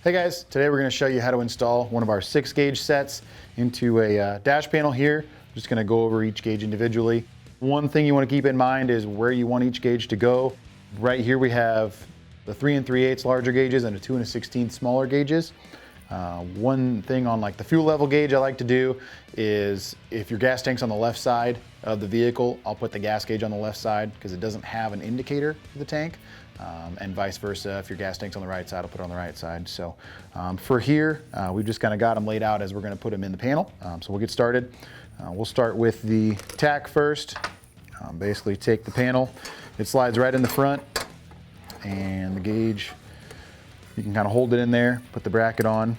Hey guys, today we're going to show you how to install one of our 6-gauge sets into a dash panel here. I'm just going to go over each gauge individually. One thing you want to keep in mind is where you want each gauge to go. Right here we have the 3 3/8 larger gauges and a 2 1/16 smaller gauges. One thing on like the fuel level gauge I like to do is if your gas tank's on the left side of the vehicle, I'll put the gas gauge on the left side because it doesn't have an indicator for the tank. And vice versa, if your gas tank's on the right side, I'll put it on the right side. So for here, we've just kind of got them laid out as we're going to put them in the panel. So we'll get started. We'll start with the tach first. Basically take the panel, it slides right in the front, and the gauge, you can kind of hold it in there, put the bracket on.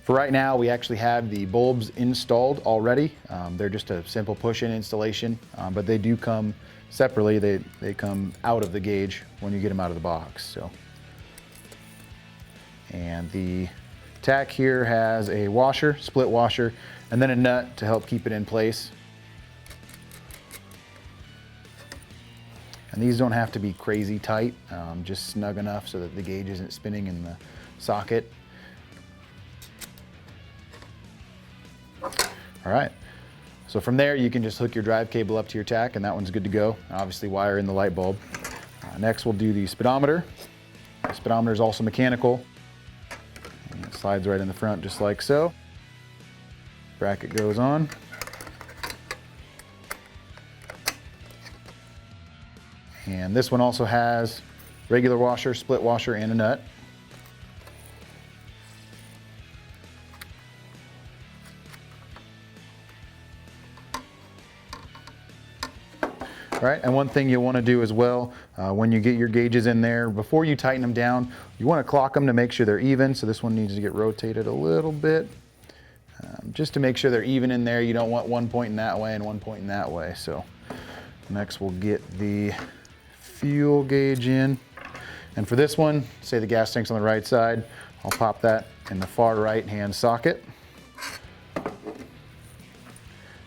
For right now, we actually have the bulbs installed already. They're just a simple push-in installation, but they do come separately. They come out of the gauge when you get them out of the box. So, and the tach here has a washer, split washer, and then a nut to help keep it in place. And these don't have to be crazy tight, just snug enough so that the gauge isn't spinning in the socket. All right, so from there you can just hook your drive cable up to your tach and that one's good to go. Obviously wire in the light bulb. Next we'll do the speedometer. The speedometer is also mechanical. And it slides right in the front just like so. Bracket goes on. And this one also has regular washer, split washer, and a nut. All right, and one thing you'll want to do as well, when you get your gauges in there, before you tighten them down, you want to clock them to make sure they're even. So this one needs to get rotated a little bit, just to make sure they're even in there. You don't want one pointing that way and one pointing that way. So next we'll get the fuel gauge in. And for this one, say the gas tank's on the right side, I'll pop that in the far right hand socket.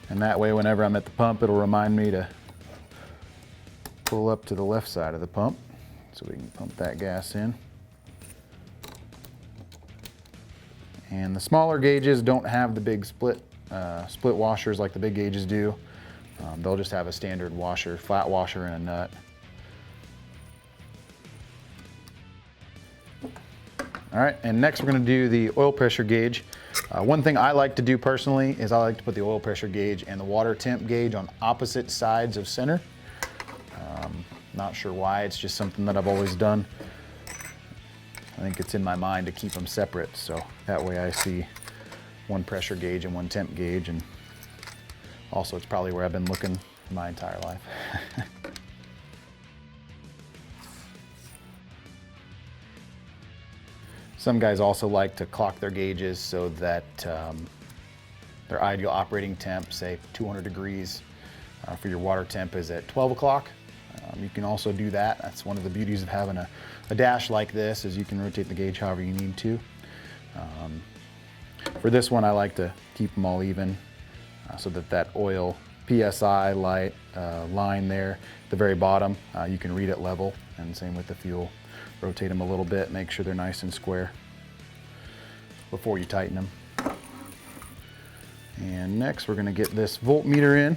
And that way, whenever I'm at the pump, it'll remind me to pull up to the left side of the pump so we can pump that gas in. And the smaller gauges don't have the big split washers like the big gauges do. They'll just have a standard washer, flat washer, and a nut. All right, and next we're going to do the oil pressure gauge. One thing I like to do personally is I like to put the oil pressure gauge and the water temp gauge on opposite sides of center. Not sure why, it's just something that I've always done. I think it's in my mind to keep them separate, so that way I see one pressure gauge and one temp gauge, and also it's probably where I've been looking my entire life. Some guys also like to clock their gauges so that their ideal operating temp, say 200 degrees for your water temp, is at 12 o'clock. You can also do that. That's one of the beauties of having a dash like this, is you can rotate the gauge however you need to. For this one, I like to keep them all even so that that oil PSI light line there at the very bottom, you can read it level, and same with the fuel. Rotate them a little bit, make sure they're nice and square before you tighten them. And next we're going to get this voltmeter in,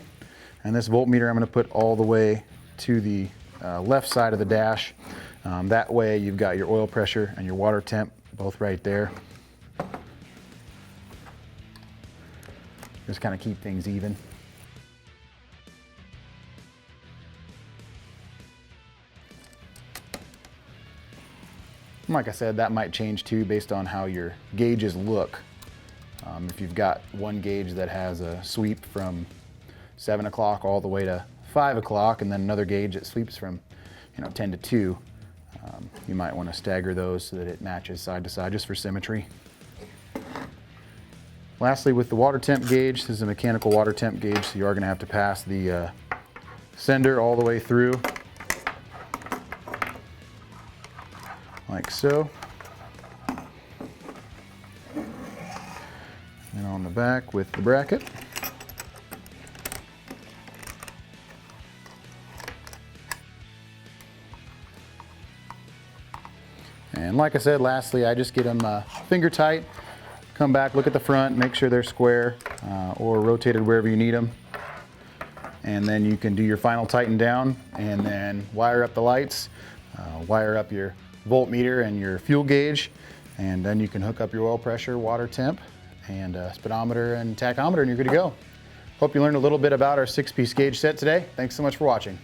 and this voltmeter I'm going to put all the way to the left side of the dash. That way you've got your oil pressure and your water temp both right there. Just kind of keep things even. Like I said, that might change too based on how your gauges look. If you've got one gauge that has a sweep from 7 o'clock all the way to 5 o'clock, and then another gauge that sweeps from 10 to 2, you might want to stagger those so that it matches side to side, just for symmetry. Lastly, with the water temp gauge, this is a mechanical water temp gauge, so you are going to have to pass the sender all the way through, like so. And on the back with the bracket. And like I said, lastly, I just get them finger tight. Come back, look at the front, make sure they're square or rotated wherever you need them. And then you can do your final tighten down and then wire up the lights, wire up your voltmeter and your fuel gauge, and then you can hook up your oil pressure, water temp, and speedometer and tachometer, and you're good to go. Hope you learned a little bit about our 6-piece gauge set today. Thanks so much for watching.